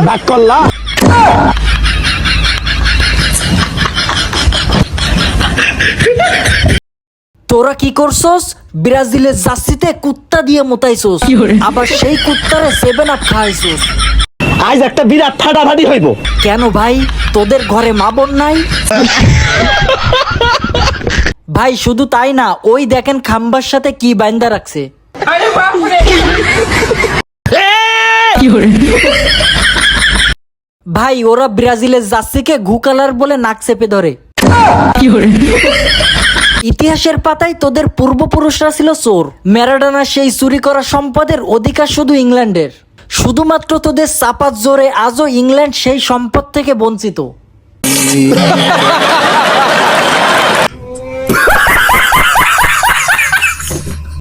ভাগ করলা তোরা কি করছস? ব্রাজিলের জার্সিতে কুত্তা দিয়ে মোতাইছস, আবার সেই কুত্তারে 7 আপ খাইছস। আজ একটা বিরাট ফাটাফাটি হইব। কেন ভাই, তোদের ঘরে মা বোন নাই? ভাই শুধু তাই না, ওই দেখেন খাম্বার সাথে কি বাইন্দা রাখছে। ভাই ওরা ব্রাজিলের জার্সিকে ঘু কালার বলে নাক চেপে ধরে। ইতিহাসের পাতায় তোদের পূর্বপুরুষরা ছিল চোর। ম্যারাডোনা সেই চুরি করা সম্পদের অধিকার শুধু ইংল্যান্ডের। শুধুমাত্র তোদের চাপাত জোরে আজও ইংল্যান্ড সেই সম্পদ থেকে বঞ্চিত।